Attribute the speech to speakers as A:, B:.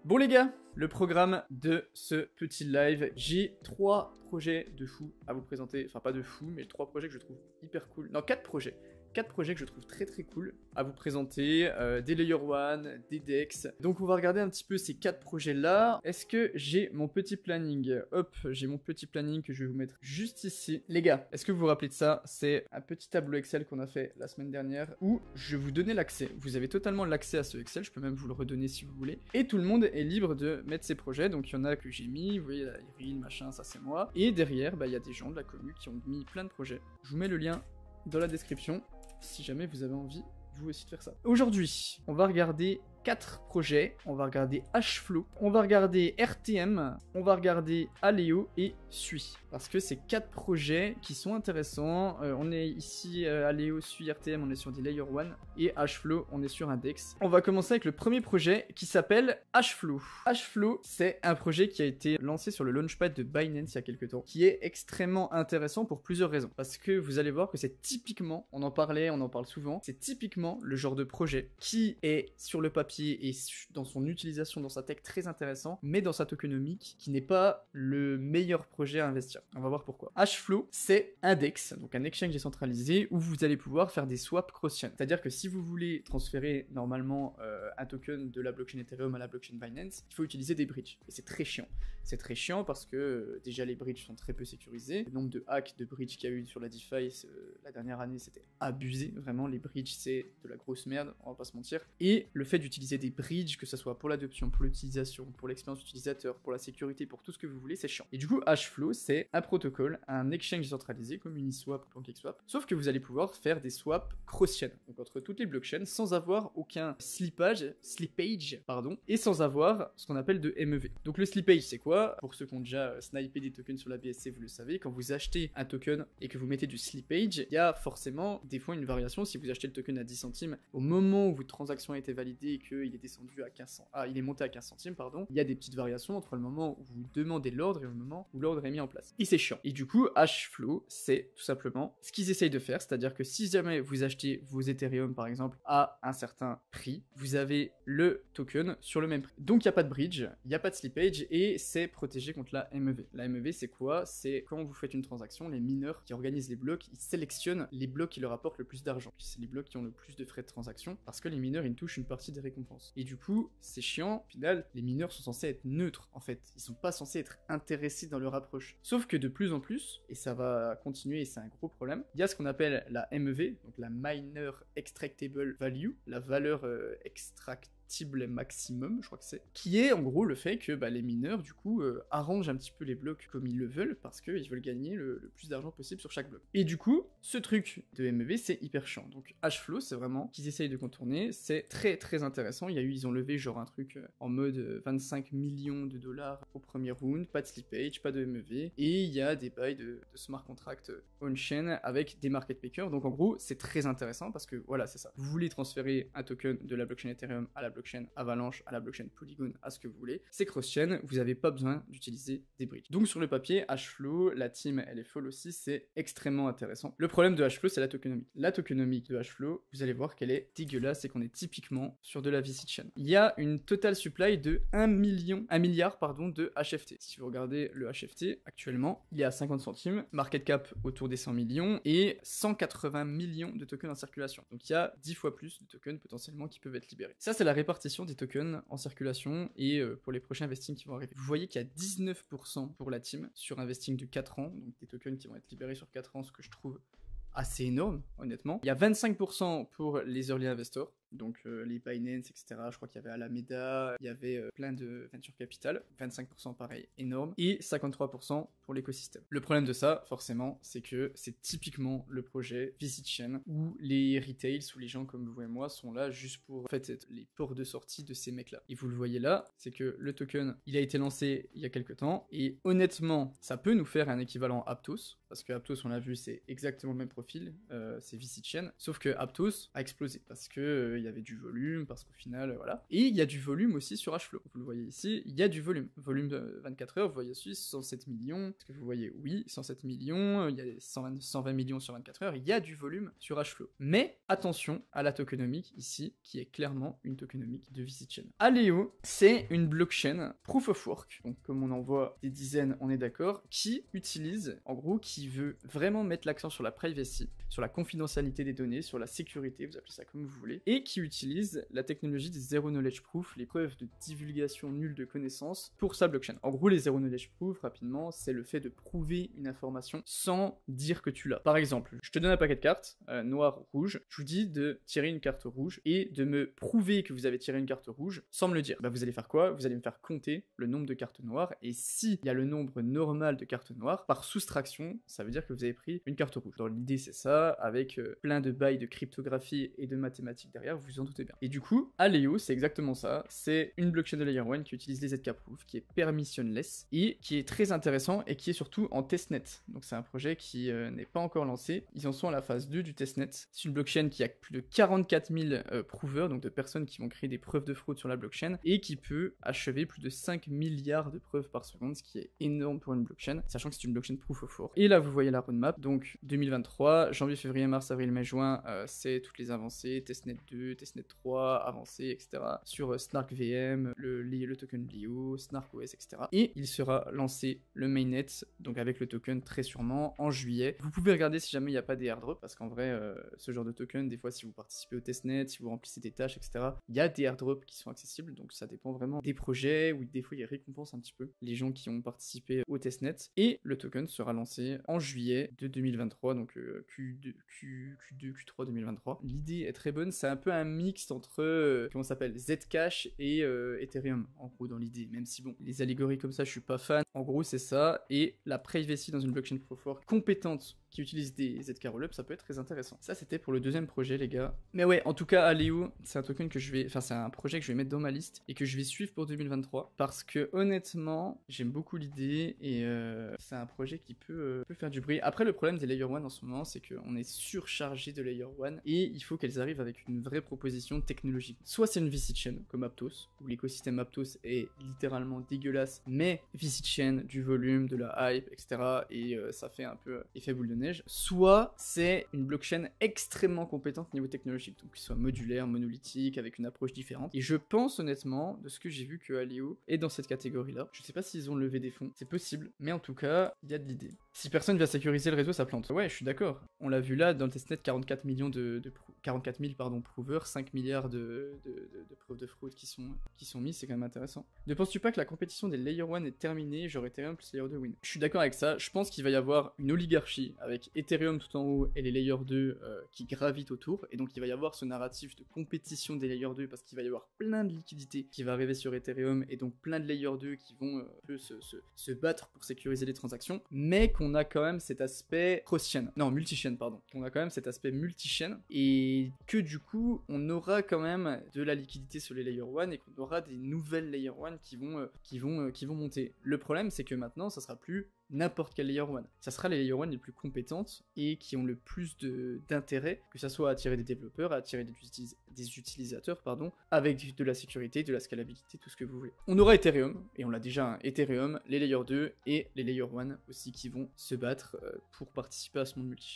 A: Bon les gars, le programme de ce petit live, j'ai 3 projets de fou à vous présenter, enfin pas de fou, mais 3 projets que je trouve hyper cool, non 4 projets. 4 projets que je trouve très cool à vous présenter, des Layer 1, des Dex. Donc on va regarder un petit peu ces 4 projets là. Est-ce que j'ai mon petit planning? Hop, j'ai mon petit planning que je vais vous mettre juste ici. Les gars, est-ce que vous vous rappelez de ça? C'est un petit tableau Excel qu'on a fait la semaine dernière où je vous donnais l'accès. Vous avez totalement l'accès à ce Excel, je peux même vous le redonner si vous voulez. Et tout le monde est libre de mettre ses projets, donc il y en a que j'ai mis, vous voyez, la Iril, machin, ça c'est moi. Et derrière, bah, il y a des gens de la commu qui ont mis plein de projets. Je vous mets le lien dans la description si jamais vous avez envie vous aussi de faire ça. Aujourd'hui, on va regarder 4 projets, on va regarder Hflow, on va regarder RTM, on va regarder Aleo et Sui. Parce que c'est 4 projets qui sont intéressants. On est ici Aleo, Sui, RTM, on est sur des Layer 1 et Hflow, on est sur un Dex. On va commencer avec le premier projet qui s'appelle Hflow. Hflow, c'est un projet qui a été lancé sur le Launchpad de Binance il y a quelques temps, qui est extrêmement intéressant pour plusieurs raisons. Parce que vous allez voir que c'est typiquement, on en parlait, on en parle souvent, c'est typiquement le genre de projet qui est sur le papier et dans son utilisation, dans sa tech très intéressant, mais dans sa tokenomique qui n'est pas le meilleur projet à investir. On va voir pourquoi. Hflow, c'est un DEX, donc un exchange décentralisé où vous allez pouvoir faire des swaps cross-chain. C'est-à-dire que si vous voulez transférer normalement un token de la blockchain Ethereum à la blockchain Binance, il faut utiliser des bridges. Et c'est très chiant. C'est très chiant parce que déjà les bridges sont très peu sécurisés. Le nombre de hacks de bridges qu'il y a eu sur la DeFi la dernière année, c'était abusé. Vraiment, les bridges, c'est de la grosse merde, on va pas se mentir. Et le fait d'utiliser des bridges, que ce soit pour l'adoption, pour l'utilisation, pour l'expérience utilisateur, pour la sécurité, pour tout ce que vous voulez, c'est chiant. Et du coup, Hflow, c'est un protocole, un exchange centralisé comme Uniswap, PancakeSwap, sauf que vous allez pouvoir faire des swaps cross-chain, donc entre toutes les blockchains, sans avoir aucun slippage, et sans avoir ce qu'on appelle de MEV. Donc le slippage, c'est quoi? Pour ceux qui ont déjà snipé des tokens sur la BSC, vous le savez, quand vous achetez un token et que vous mettez du slippage, il y a forcément des fois une variation. Si vous achetez le token à 10 centimes, au moment où votre transaction a été validée et qu'il est descendu à 15 centimes, il est monté à 15 centimes, pardon, il y a des petites variations entre le moment où vous demandez l'ordre et le moment où l'ordre est mis en place. Et c'est chiant. Et du coup, Hflow, c'est tout simplement ce qu'ils essayent de faire, c'est-à-dire que si jamais vous achetez vos Ethereum par exemple à un certain prix, vous avez le token sur le même prix. Donc il n'y a pas de bridge, il n'y a pas de slippage et c'est protégé contre la MEV. La MEV, c'est quoi? C'est quand vous faites une transaction, les mineurs qui organisent les blocs, ils sélectionnent les blocs qui leur apportent le plus d'argent. C'est les blocs qui ont le plus de frais de transaction parce que les mineurs, ils touchent une partie des récompenses. Et du coup, c'est chiant. Au final, les mineurs sont censés être neutres, en fait. Ils sont pas censés être intéressés dans leur approche. Sauf que de plus en plus, et ça va continuer et c'est un gros problème, il y a ce qu'on appelle la MEV, donc la Miner Extractable Value, la valeur extractable maximum, je crois que c'est, qui est en gros le fait que les mineurs du coup arrangent un petit peu les blocs comme ils le veulent parce qu'ils veulent gagner le plus d'argent possible sur chaque bloc. Et du coup, ce truc de MEV c'est hyper chiant. Donc Hflow, c'est vraiment qu'ils essayent de contourner, c'est très intéressant. Ils ont levé genre un truc en mode 25 millions de dollars au premier round, pas de slippage, pas de MEV, et il y a des bails de smart contract on-chain avec des market makers. Donc en gros, c'est très intéressant parce que voilà, c'est ça. Vous voulez transférer un token de la blockchain Ethereum à la blockchain Avalanche, à la blockchain Polygon, à ce que vous voulez. C'est cross-chain, vous n'avez pas besoin d'utiliser des bridges. Donc sur le papier, Hflow, la team, elle est folle aussi, c'est extrêmement intéressant. Le problème de Hflow, c'est la tokenomique. La tokenomique de Hflow, vous allez voir qu'elle est dégueulasse et qu'on est typiquement sur de la VC chain. Il y a une total supply de 1 milliard de HFT. Si vous regardez le HFT, actuellement, il est à 50 centimes, market cap autour des 100 millions et 180 millions de tokens en circulation. Donc il y a 10 fois plus de tokens potentiellement qui peuvent être libérés. Ça, c'est la répartition des tokens en circulation et pour les prochains vestings qui vont arriver. Vous voyez qu'il y a 19% pour la team sur un vesting de 4 ans, donc des tokens qui vont être libérés sur 4 ans, ce que je trouve assez énorme, honnêtement. Il y a 25% pour les early investors, donc les Binance, etc. Je crois qu'il y avait Alameda, il y avait plein de venture capital, 25% pareil, énorme, et 53% pour l'écosystème. Le problème de ça, forcément, c'est que c'est typiquement le projet Visit Chain, où les retails, ou les gens comme vous et moi, sont là juste pour en fait être les ports de sortie de ces mecs-là. Et vous le voyez là, c'est que le token, il a été lancé il y a quelques temps, et honnêtement, ça peut nous faire un équivalent Aptos, parce que Aptos, on l'a vu, c'est exactement le même profil, c'est Visit Chain, sauf que Aptos a explosé, parce que il y avait du volume, parce qu'au final, voilà. Et il y a du volume aussi sur Hflow. Vous le voyez ici, il y a du volume. Volume de 24 heures, vous voyez ici, 107 millions. Est-ce que vous voyez? Oui, 107 millions, il y a 120 millions sur 24 heures, il y a du volume sur Hflow. Mais attention à la tokenomique ici, qui est clairement une tokenomique de VisitChain. Aleo, c'est une blockchain proof of work, donc comme on en voit des dizaines, on est d'accord, qui utilise, en gros, qui veut vraiment mettre l'accent sur la privacy, sur la confidentialité des données, sur la sécurité, vous appelez ça comme vous voulez, et qui utilise la technologie des Zero Knowledge Proof, les preuves de divulgation nulle de connaissances, pour sa blockchain. En gros, les Zero Knowledge Proof, rapidement, c'est le fait de prouver une information sans dire que tu l'as. Par exemple, je te donne un paquet de cartes, noir, rouge, je vous dis de tirer une carte rouge et de me prouver que vous avez tiré une carte rouge sans me le dire. Bah, vous allez faire quoi? Vous allez me faire compter le nombre de cartes noires, et s'il y a le nombre normal de cartes noires, par soustraction, ça veut dire que vous avez pris une carte rouge. Dans l'idée, c'est ça, avec plein de bails de cryptographie et de mathématiques derrière, vous vous en doutez bien. Et du coup, Aleo, c'est exactement ça, c'est une blockchain de Layer 1 qui utilise les ZK Proof, qui est permissionless, et qui est très intéressant, et qui est surtout en testnet. Donc c'est un projet qui n'est pas encore lancé, ils en sont à la phase 2 du testnet. C'est une blockchain qui a plus de 44 000 prouveurs, donc de personnes qui vont créer des preuves de fraude sur la blockchain, et qui peut achever plus de 5 milliards de preuves par seconde, ce qui est énorme pour une blockchain, sachant que c'est une blockchain proof of work. Et là, vous voyez la roadmap, donc 2023, janvier, février, mars, avril, mai, juin, c'est toutes les avancées, testnet 2, testnet 3, avancées, etc. Sur Snark VM, le token Leo, Snark OS, etc. Et il sera lancé le mainnet, donc avec le token très sûrement en juillet. Vous pouvez regarder si jamais il n'y a pas des airdrops, parce qu'en vrai, ce genre de token, des fois, si vous participez au testnet, si vous remplissez des tâches, etc., il y a des airdrops qui sont accessibles, donc ça dépend vraiment des projets, ou des fois, ils récompensent un petit peu les gens qui ont participé au testnet. Et le token sera lancé en juillet de 2023, donc Q2, Q3 2023. L'idée est très bonne, c'est un peu un mix entre, comment ça s'appelle, Zcash et Ethereum, en gros, dans l'idée, même si bon, les allégories comme ça, je suis pas fan. En gros, c'est ça, et la privacy dans une blockchain proof of work compétente qui utilise des ZK Rollup, ça peut être très intéressant. Ça, c'était pour le deuxième projet, les gars. Mais ouais, en tout cas, Aleo, c'est un token que je vais, enfin, c'est un projet que je vais mettre dans ma liste et que je vais suivre pour 2023, parce que honnêtement, j'aime beaucoup l'idée, et c'est un projet qui peut faire du bruit. Après, le problème des Layer 1 en ce moment, c'est qu'on est surchargé de Layer 1, et il faut qu'elles arrivent avec une vraie proposition technologique. Soit c'est une VisitChain, comme Aptos, où l'écosystème Aptos est littéralement dégueulasse, mais VisitChain, du volume, de la hype, etc., et ça fait un peu effet boule de neige. Soit c'est une blockchain extrêmement compétente niveau technologique, donc qui soit modulaire, monolithique, avec une approche différente. Et je pense honnêtement, de ce que j'ai vu, que Aleo est dans cette catégorie-là. Je sais pas s'ils ont levé des fonds, c'est possible, mais en tout cas, il y a de l'idée. Si personne vient sécuriser le réseau, ça plante. Ouais, je suis d'accord. On l'a vu là, dans le testnet, 44 000 prouvers, 5 milliards de preuves de fraude qui sont mis, c'est quand même intéressant. Ne penses-tu pas que la compétition des Layer 1 est terminée, genre Ethereum plus Layer 2 win? Je suis d'accord avec ça, je pense qu'il va y avoir une oligarchie avec Ethereum tout en haut et les Layer 2 qui gravitent autour, et donc il va y avoir ce narratif de compétition des Layer 2, parce qu'il va y avoir plein de liquidités qui va arriver sur Ethereum, et donc plein de Layer 2 qui vont se battre pour sécuriser les transactions, mais qu'on a quand même cet aspect cross-chain, non, multi-chain, pardon, qu'on a quand même cet aspect multi-chain, et que du coup, on aura quand même de la liquidité sur les Layer 1, et qu'on aura des nouvelles Layer 1 qui vont monter. Le problème, c'est que maintenant, ça sera plus n'importe quel Layer 1. Ça sera les Layer 1 les plus compétentes et qui ont le plus d'intérêt, que ça soit à attirer des développeurs, à attirer des utilisateurs, pardon, avec de la sécurité, de la scalabilité, tout ce que vous voulez. On aura Ethereum, et on l'a déjà, un Ethereum, les Layer 2 et les Layer 1 aussi qui vont se battre pour participer à ce monde multi.